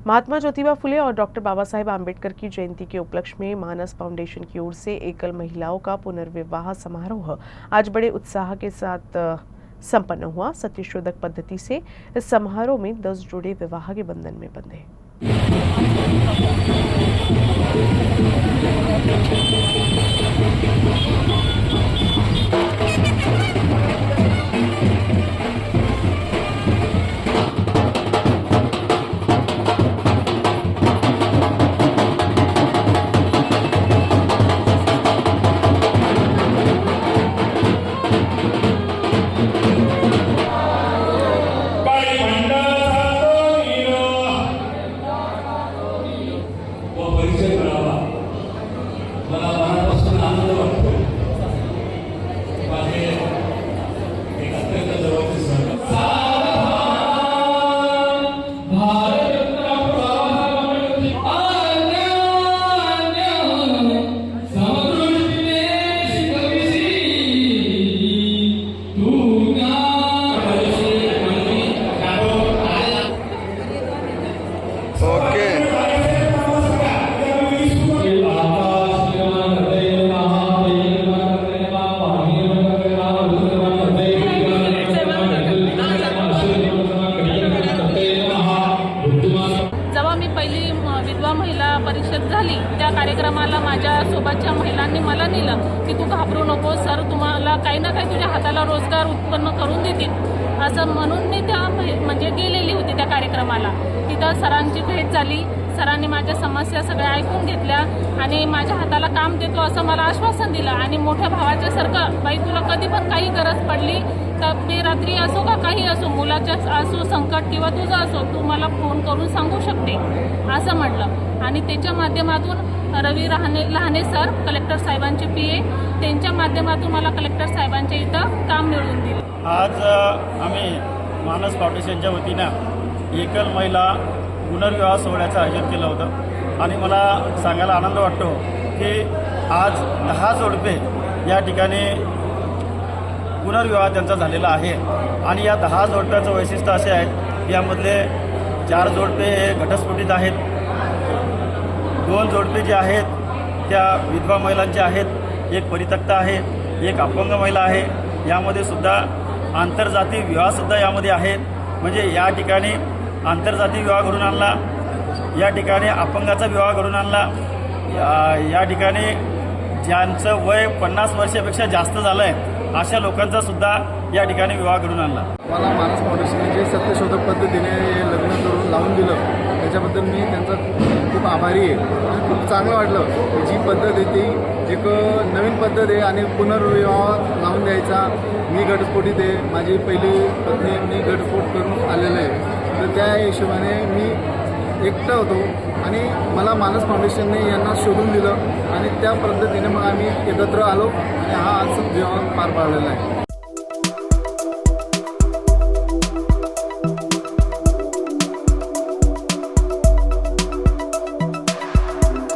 महात्मा ज्योतिबा फुले और डॉक्टर बाबा साहेब आम्बेडकर की जयंती के उपलक्ष्य में मानस फाउंडेशन की ओर से एकल महिलाओं का पुनर्विवाह समारोह आज बड़े उत्साह के साथ संपन्न हुआ। सत्यशोधक पद्धति से इस समारोह में 10 जोड़े विवाह के बंधन में बंधे। मला मनापासून आनंद वाटतो। माझे एक अत्यंत जवळचे सहकारी विधवा महिला परिषद झाली त्या कार्यक्रमाला माझ्या सोबतच्या महिलांनी मला नेलं की तू घाबरू नको सर, तुम्हाला काही ना काही तुझ्या हाताला रोजगार उत्पन्न करून देतील असं म्हणून मी त्या म्हणजे गेलेली होती त्या कार्यक्रमाला। तिथं सरांची भेट झाली, सरांनी माझ्या समस्या सगळ्या ऐकून घेतल्या आणि माझ्या हाताला काम देतो असं मला आश्वासन दिलं आणि मोठ्या भावाच्या सारखं बाई तुला कधी पण काही गरज पडली तर बेरात्री असो का काही असो, मुलाचं असो संकट किंवा तुझं असो, तू मला फोन करून सांगू शकते असं म्हटलं। आणि त्याच्या माध्यमातून रवी लहाने सर कलेक्टर साहेबांचे PA त्यांच्या माध्यमातून मला कलेक्टर साहेबांच्या इथं काम मिळवून दिलं। आज आम्ही मानस फाउंडेशनच्या वतीनं एकल महिला पुनर्विवाह सोहळ्याचं आयोजन केलं होतं आणि मला सांगायला आनंद वाटतो की आज 10 जोडपे या ठिकाणी पुनर्विवाह त्यांचा झालेला आहे आणि या 10 जोडप्याचं वैशिष्ट्य असे आहे की यामधले 4 जोडपे हे घटस्फोटित आहेत, 2 जोडपे जे आहेत त्या विधवा महिलांचे आहेत, एक परित्यक्त आहे, एक अपंग महिला आहे, यामध्ये सुद्धा आंतरजाती विवाहसुद्धा यामध्ये आहेत। म्हणजे या ठिकाणी आंतरजाती विवाह घडून आणला, या ठिकाणी अपंगाचा विवाह घडून आणला, या ठिकाणी ज्यांचं वय 50 वर्षापेक्षा जास्त झालं आहे अशा लोकांचा सुद्धा या ठिकाणी विवाह घडून आणला। मला मानस फाउंडेशनने जे सत्यशोधक पद्धतीने लग्न करून लावून दिलं त्याच्याबद्दल मी त्यांचा खूप आभारी आहे आणि खूप चांगलं वाटलं। जी पद्धत आहे ती एक नवीन पद्धत आहे आणि पुनर्विवाह लावून द्यायचा। मी घटस्फोटीत आहे, माझी पहिली पत्नी मी घटस्फोट करून आलेलं आहे, तर त्या हिशोबाने मी एकटा होतो आणि मला मानस फाउंडेशनने यांना शोधून दिलं आणि त्या पद्धतीने मग आम्ही एकत्र आलो आणि हा आज विवाह पार पाडलेला आहे।